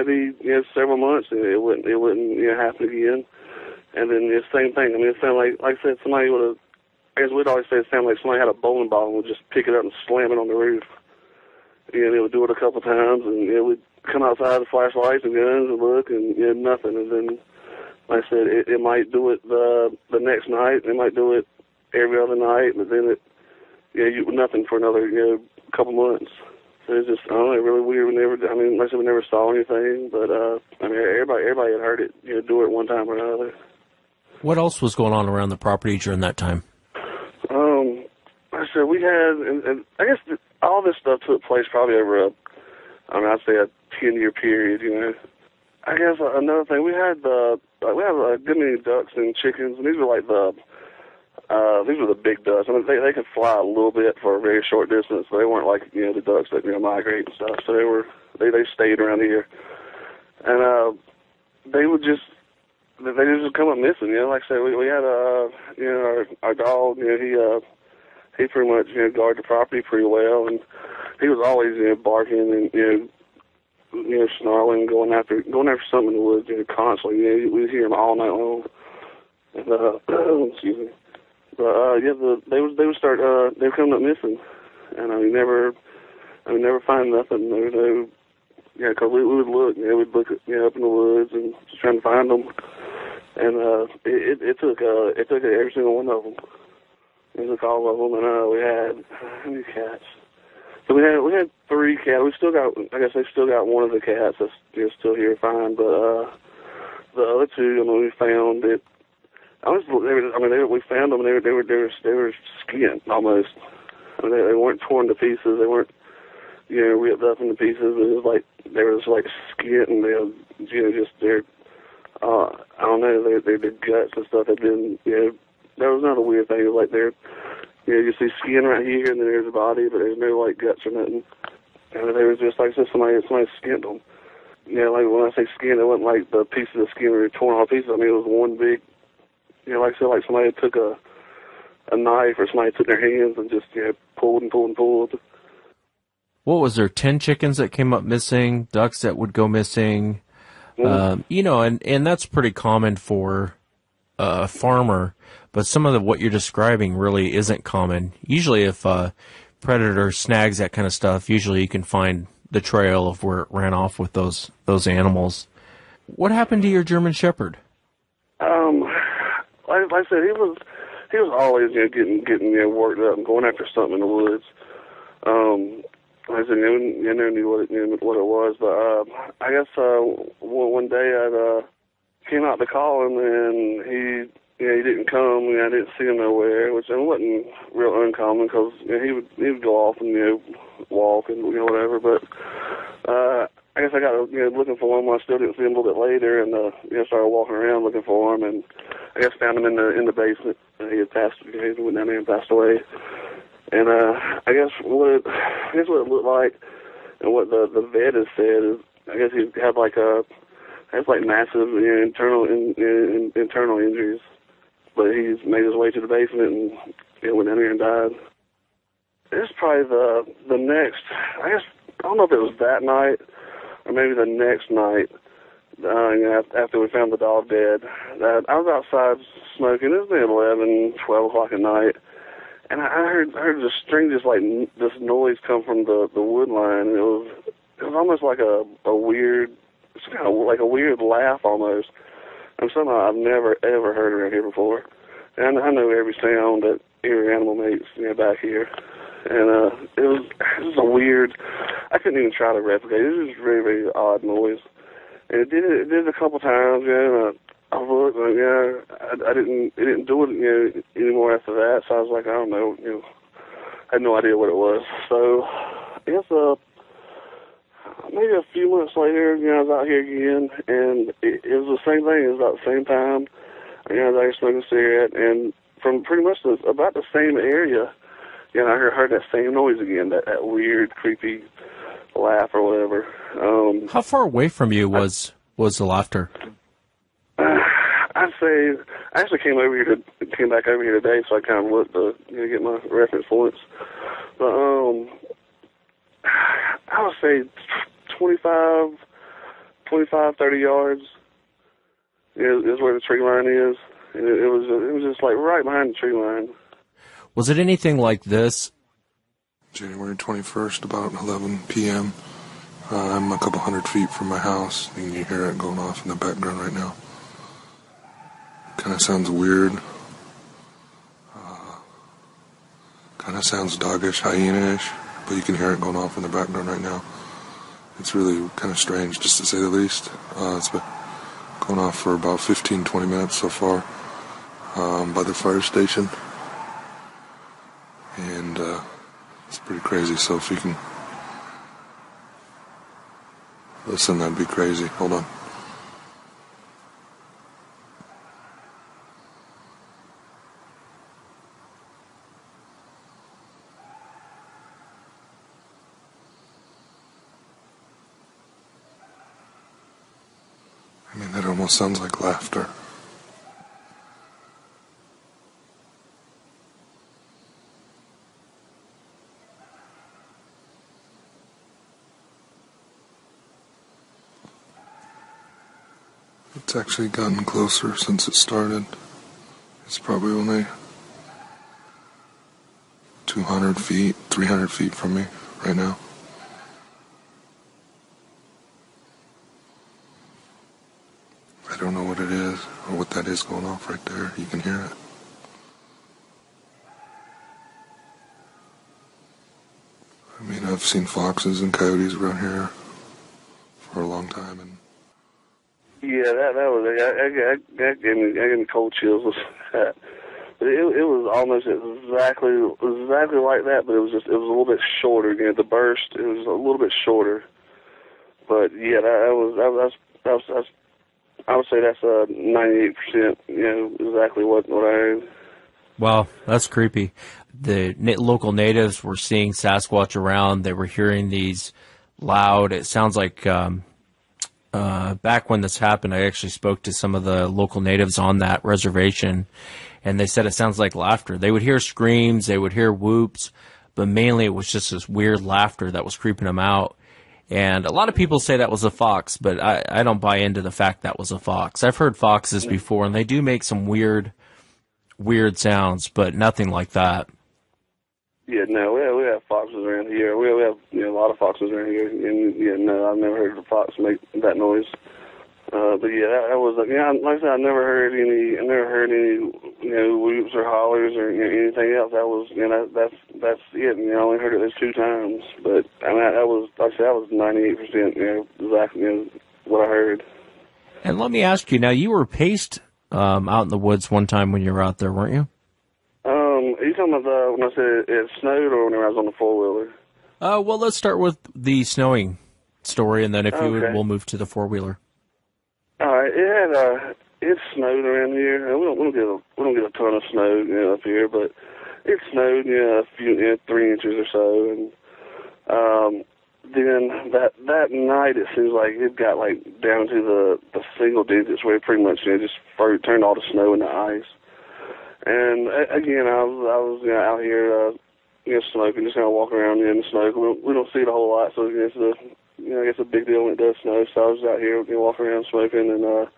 be, several months, and it wouldn't happen again. And then the same thing. I mean, it sounded like I said, somebody would have, I guess we'd always say it sounded like somebody had a bowling ball and would just pick it up and slam it on the roof. And they would do it a couple times, and we'd come outside with flashlights and guns and look, and nothing. And then, like I said, it might do it the next night. It might do it every other night, but then nothing for another couple months. So it's just, I don't know, really weird. Like I said, we never saw anything, but everybody had heard it do it one time or another. What else was going on around the property during that time? Like I said, we had, and I guess all this stuff took place probably over I'd say a 10-year period. I guess another thing, we had a good many ducks and chickens, and these were the big ducks. I mean, they could fly a little bit for a very short distance, but they weren't like the ducks that migrate and stuff. So they stayed around here, and they just come up missing. Like I said, we had our dog. He pretty much guarded the property pretty well, and he was always barking and snarling, going after something in the woods constantly. We'd hear him all night long. And excuse me. But they were coming up missing, and we never find nothing. There was no, because we would look, we'd look up in the woods and just trying to find them, and it took every single one of them. It took all of them, and we had how many cats? So we had 3 cats. We still got, I guess they still got one of the cats that's still here fine, but the other 2, we found it. We found them, and they were skinned almost. They weren't torn to pieces. They weren't, ripped up into pieces. It was like they were just like skinned, and I don't know, their guts and stuff had been, that was another weird thing. It was like you see skin right here, and then there's a body, but there's no guts or nothing. And they were just like somebody skinned them. Like when I say skin, it wasn't like the pieces of skin were torn off pieces. It was one big. Like I said, like somebody took a knife or somebody took their hands and just pulled and pulled and pulled. What was there, 10 chickens that came up missing, ducks that would go missing? Mm-hmm. And that's pretty common for a farmer, but some of what you're describing really isn't common. Usually if a predator snags that kind of stuff, usually you can find the trail of where it ran off with those animals. What happened to your German Shepherd? Like I said, he was always getting worked up and going after something in the woods. Like I said, never knew what it was, but I guess one day came out to call him, and he didn't come. I didn't see him nowhere, which wasn't real uncommon because he would go off and walk and whatever. But I guess I got looking for him. I still didn't see him a little bit later, and started walking around looking for him, and I guess found him in the basement. He had passed. He went down there and passed away. And I guess what it looked like, and what the vet has said is, I guess he had massive internal injuries, but he's made his way to the basement and went down here and died. It's probably the next. I guess I don't know if it was that night or maybe the next night. After we found the dog dead, I was outside smoking. It was maybe 11, 12 o'clock at night, and I heard the strangest this noise come from the wood line. It was almost like a weird. It's kind of like a weird laugh almost. And something I've never, ever heard around here before. And I know every sound that every animal makes back here. And it was a weird, I couldn't even try to replicate it. It was just a very, very odd noise. And it did it a couple times, and I looked, it didn't do it anymore after that. So I was like, I don't know, I had no idea what it was. So I guess maybe a few months later, I was out here again, and it was the same thing. It was about the same time. I was out here smoking a cigarette, and from pretty much about the same area, I heard that same noise again, that weird, creepy laugh or whatever. How far away from you was the laughter? I'd say I actually came back over here today, so I kind of looked to get my reference points. But I would say 25, 30 yards is where the tree line is. And it was just like right behind the tree line. Was it anything like this? January 21st, about 11 p.m. I'm a couple hundred feet from my house, and you hear it going off in the background right now. Kind of sounds weird. Kind of sounds doggish, hyena-ish, but you can hear it going off in the background right now. It's really kind of strange, just to say the least. It's been going off for about 15, 20 minutes so far by the fire station. And it's pretty crazy, so if you can listen, that'd be crazy. Hold on. I mean, that almost sounds like laughter. It's actually gotten closer since it started. It's probably only 200 feet, 300 feet from me right now. I don't know what it is or what that is going off right there. You can hear it. I mean, I've seen foxes and coyotes around here for a long time, and yeah, that was that gave me cold chills with that. But it was almost exactly like that, but it was a little bit shorter. The burst, it was a little bit shorter. But yeah, I would say that's 98%. Exactly what I heard. Wow, that's creepy. The local natives were seeing Sasquatch around. They were hearing these loud. It sounds like back when this happened, I actually spoke to some of the local natives on that reservation, and they said it sounds like laughter. They would hear screams, they would hear whoops, but mainly it was just this weird laughter that was creeping them out. And a lot of people say that was a fox, but I don't buy into the fact that was a fox. I've heard foxes before, and they do make some weird sounds, but nothing like that. Yeah, no, we have foxes around here. We have a lot of foxes around here, and no, I've never heard a fox make that noise. But yeah, that was like I said, I never heard any whoops or hollers or anything else. That was that's it. I only heard it those 2 times, but I mean that was like I said, that was 98%. Exactly what I heard. And let me ask you, now you were paced out in the woods one time when you were out there, weren't you? Are you talking about when I said it snowed or when I was on the four-wheeler? Well, let's start with the snowing story, and then if you would, Okay. we'll move to the four-wheeler. All right, it snowed around here. We don't get a ton of snow, up here, but it snowed, a few, 3 inches or so, and then that night it seems like it got like down to the single digits where it pretty much just turned all the snow into ice. And again, I was out here smoking, just kind of walking around in the snow. We don't see it a whole lot, so it's I guess a big deal when it does snow. So I was out here walking around smoking, and I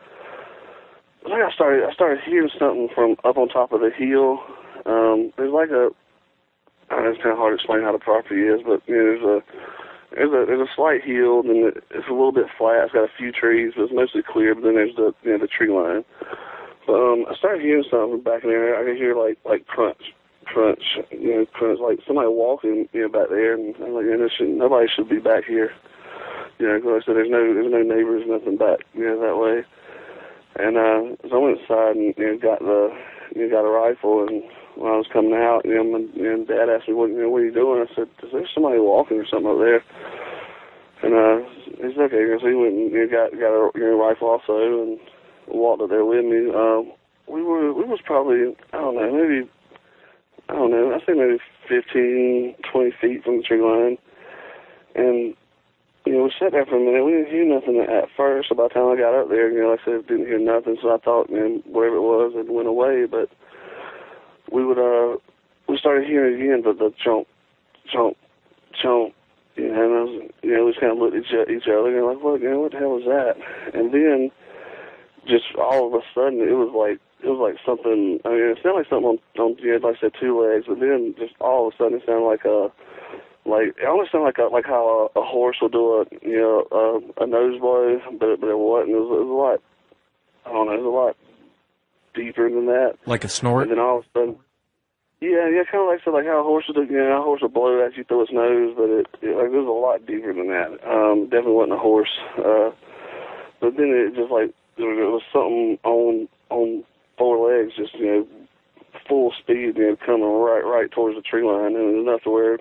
started hearing something from up on top of the hill. There's like I don't know, it's kind of hard to explain how the property is, but there's a slight hill, and it's a little bit flat. It's got a few trees, but it's mostly clear. But then there's the tree line. But I started hearing something back in there. I could hear like crunch, crunch, like somebody walking back there, and I'm like, nobody should be back here. Because like I said, there's no neighbors, nothing back that way. And so I went inside and got a rifle, and when I was coming out, and Dad asked me, what are you doing? I said, is there somebody walking or something up there? And he said, okay. So he went and got a rifle also, and walked up there with me. We was probably, I'd say maybe 15, 20 feet from the tree line. And, we sat there for a minute. We didn't hear nothing at first. So by the time I got up there, like I said, didn't hear nothing. So I thought, whatever it was, it went away. But we started hearing again the chomp, chomp, chomp. And I was, we just kind of looked at each other and like, what the hell was that? And then, just all of a sudden, it was like something. I mean, it sounded like something on like I said, two legs, but then just all of a sudden, it sounded like it almost sounded like how a horse will do a nose blow, but it wasn't. It was a lot. I don't know. It was a lot deeper than that. Like a snort. And then all of a sudden, yeah, kind of like how a horse will do. A horse will blow at you through its nose, but it was a lot deeper than that. Definitely wasn't a horse. But then it just like. It was something on four legs, just full speed, coming right towards the tree line, and enough to where,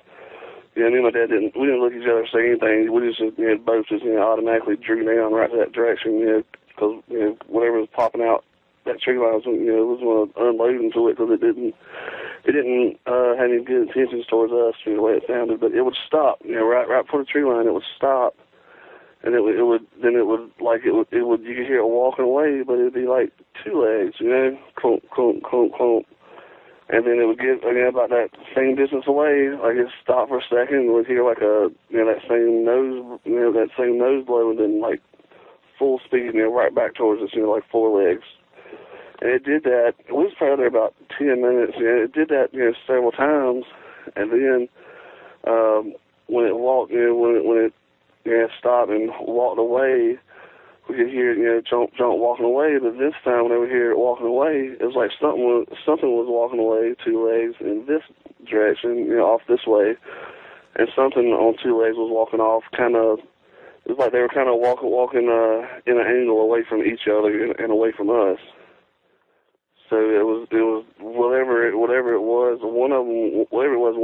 me and my dad we didn't look at each other or say anything. We just both just automatically drew down right that direction, because whatever was popping out that tree line was going to unload into it, because it didn't have any good intentions towards us, the way it sounded. But it would stop, right before the tree line, it would stop. And it would you could hear it walking away, but it'd be like two legs, clunk, clunk, clunk, clunk. And then it would get about that same distance away, like it stopped for a second, and we'd hear like that same nose blow, and then like full speed, right back towards us, like four legs. And it did that. We was probably there about 10 minutes. It did that, several times, and then when it walked, when it stopped and walked away, we could hear jump walking away. But this time, whenever we hear it walking away, it was like something was walking away, two legs in this direction, off this way, and something on two legs was walking off. Kind of, it was like they were kind of walking in an angle away from each other and away from us. So it was whatever it was. One of them, whatever it was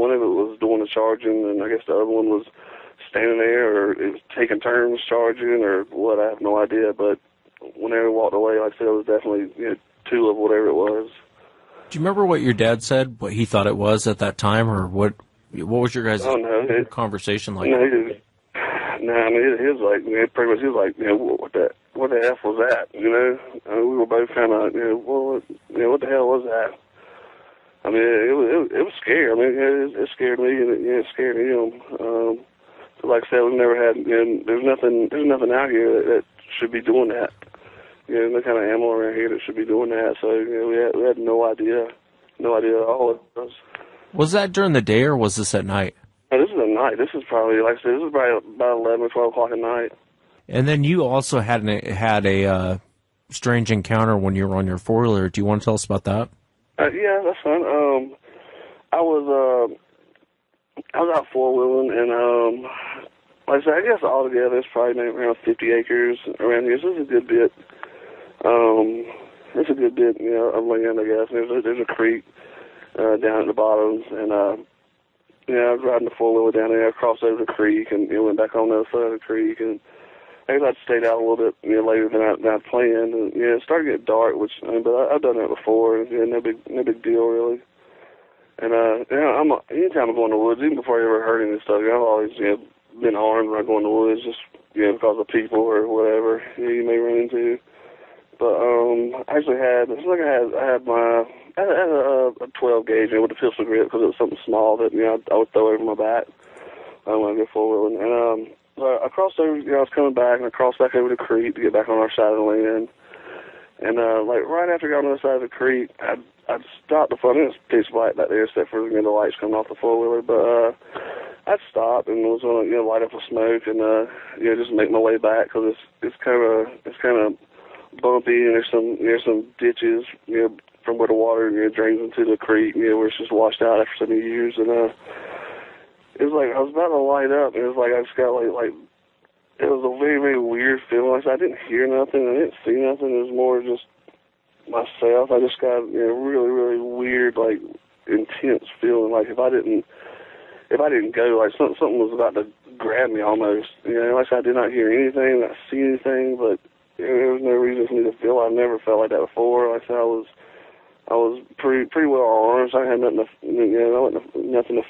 doing the charging, and I guess the other one was standing there, or it was taking turns charging, or what, I have no idea. But whenever it walked away, like I said, it was definitely two of whatever it was. Do you remember what your dad said, what he thought it was at that time, or what was your guys' conversation like? No, I mean, he was like, pretty much, he was like, what the F was that, we were both kind of, what the hell was that? I mean, it was scary. I mean, it scared me, and it scared him. Like I said, we've never had, there's nothing out here that should be doing that. There's no kind of animal around here that should be doing that. So, we had no idea at all what it was. Was that during the day, or was this at night? No, this is at night. This is probably, like I said, this is probably about 11 or 12 o'clock at night. And then you also had a strange encounter when you were on your four-wheeler. Do you want to tell us about that? Yeah, that's fine. I was out four-wheeling, and like I said, I guess altogether it's probably maybe around 50 acres around here, so it's a good bit. It's a good bit, of land, I guess. There's a creek down at the bottom, and I was riding the four-wheeler down there. I crossed over the creek and went back on the other side of the creek, and I guess I'd stayed out a little bit later than I planned. And it started getting dark, but I've done that before. And, no big deal really. And anytime I go in the woods, even before I ever heard any stuff, I've always been armed when I go in the woods, just because of people or whatever you may run into. But I actually had a 12 gauge with a pistol grip because it was something small that I would throw over my back when I go forward. And so I crossed over. I was coming back and I crossed back over the creek to get back on our side of the land. And right after I got on the other side of the creek, I'd stopped the front. It was pitch black back there except for the lights coming off the four wheeler. But I'd stopped and was going to light up a smoke and just make my way back because it's kind of bumpy, and there's some ditches, from where the water drains into the creek, where it's just washed out after so many years. And it was like I was about to light up, and it was like I just got like it was a very, very weird feeling. Like I didn't hear nothing, I didn't see nothing. It was more just myself. I just got really, really weird, like intense feeling. Like if I didn't go, like something was about to grab me almost. Like I did not hear anything, not see anything, but there was no reason for me to feel. I've never felt like that before. Like I said, I was pretty well armed, so I had nothing to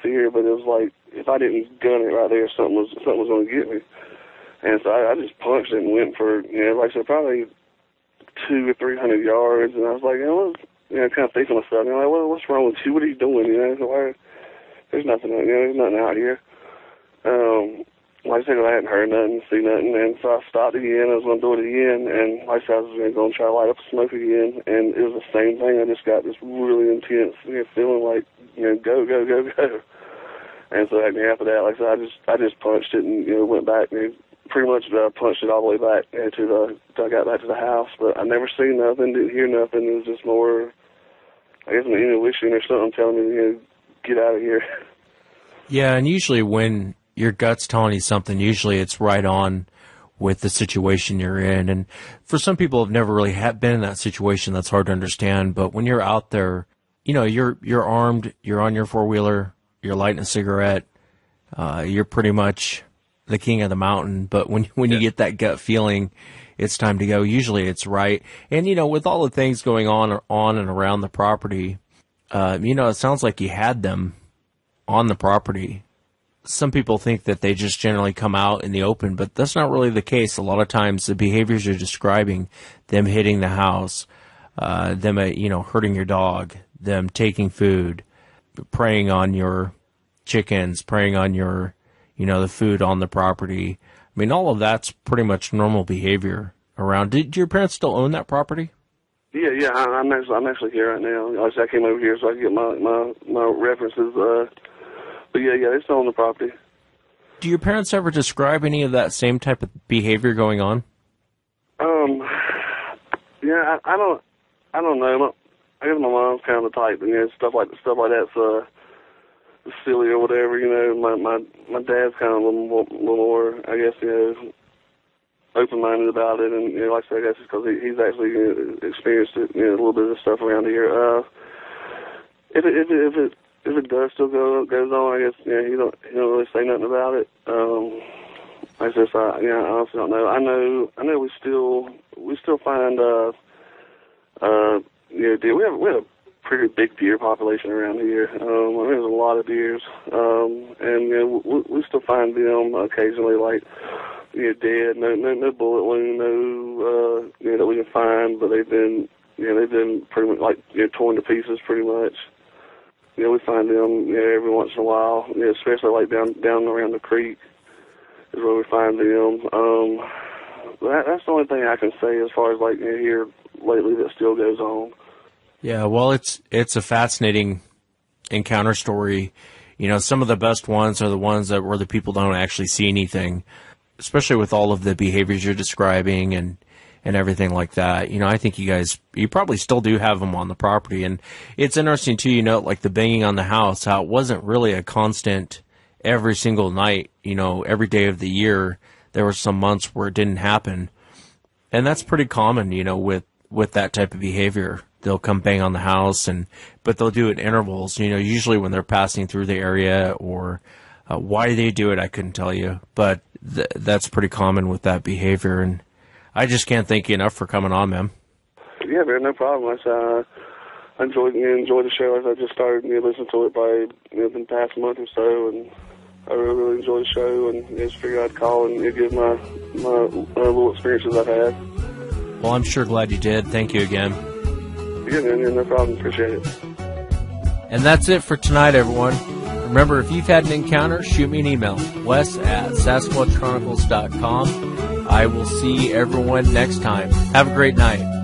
fear. But it was like if I didn't gun it right there, something was going to get me. And so I just punched it and went for like I said, probably 200 or 300 yards. And I was like, kind of thinking to myself, what's wrong with you? What are you doing? There's nothing, there's nothing out here. Like I said, I hadn't heard nothing, see nothing, and so I stopped again. I was going to do it again, and like I said, I was going to try to light up the smoke again, and it was the same thing. I just got this really intense feeling like, go, go, go, go. And so after that, like I said, I just punched it and went back and pretty much punched it all the way back till I got back to the house. But I never seen nothing, didn't hear nothing. It was just more, I guess, an intuition or something telling me, get out of here. Yeah, and usually when your gut's telling you something, usually it's right on with the situation you're in. And for some people who've never really been in that situation, that's hard to understand. But when you're out there, you're armed, you're on your four-wheeler, you're lighting a cigarette, you're pretty much the king of the mountain. But when you get that gut feeling, it's time to go. Usually it's right. And, with all the things going on and around the property, it sounds like you had them on the property. Some people think that they just generally come out in the open, but that's not really the case. A lot of times the behaviors you're describing, them hitting the house, them, hurting your dog, them taking food, preying on your chickens, preying on your, the food on the property. I mean, all of that's pretty much normal behavior around. Did your parents still own that property? Yeah. I'm actually here right now. I came over here so I could get my references. But yeah, they still own the property. Do your parents ever describe any of that same type of behavior going on? Yeah, I don't know. I guess my mom's kind of the type, and stuff like that's silly or whatever. My dad's kind of a little more, I guess, open-minded about it, and like I said, I guess it's because he's actually experienced it, a little bit of the stuff around here. If it does still goes on, I guess he don't really say nothing about it. I honestly don't know. I know we still find deer. We have a pretty big deer population around here. There's a lot of deers, and we still find them occasionally, like dead. No bullet wound, that we can find, but they've been pretty much like torn to pieces, pretty much. We find them every once in a while, especially like down around the creek is where we find them. That's the only thing I can say as far as like here lately that still goes on. Yeah, well, it's a fascinating encounter story. Some of the best ones are the ones where the people don't actually see anything, especially with all of the behaviors you're describing and everything like that. I think you probably still do have them on the property. And it's interesting too, like the banging on the house, how it wasn't really a constant every single night, every day of the year. There were some months where it didn't happen. And that's pretty common, with with that type of behavior. They'll come bang on the house, but they'll do it in intervals. Usually when they're passing through the area, or why they do it, I couldn't tell you. But that's pretty common with that behavior, and I just can't thank you enough for coming on, man. Yeah, man, no problem. I enjoyed the show as I just started listening to it by the past month or so, and I really enjoyed the show, and just figured I'd call and give my little experiences I've had. Well, I'm sure glad you did. Thank you again. Yeah, man, no problem. Appreciate it. And that's it for tonight, everyone. Remember, if you've had an encounter, shoot me an email, wes@sasquatchchronicles.com. I will see everyone next time. Have a great night.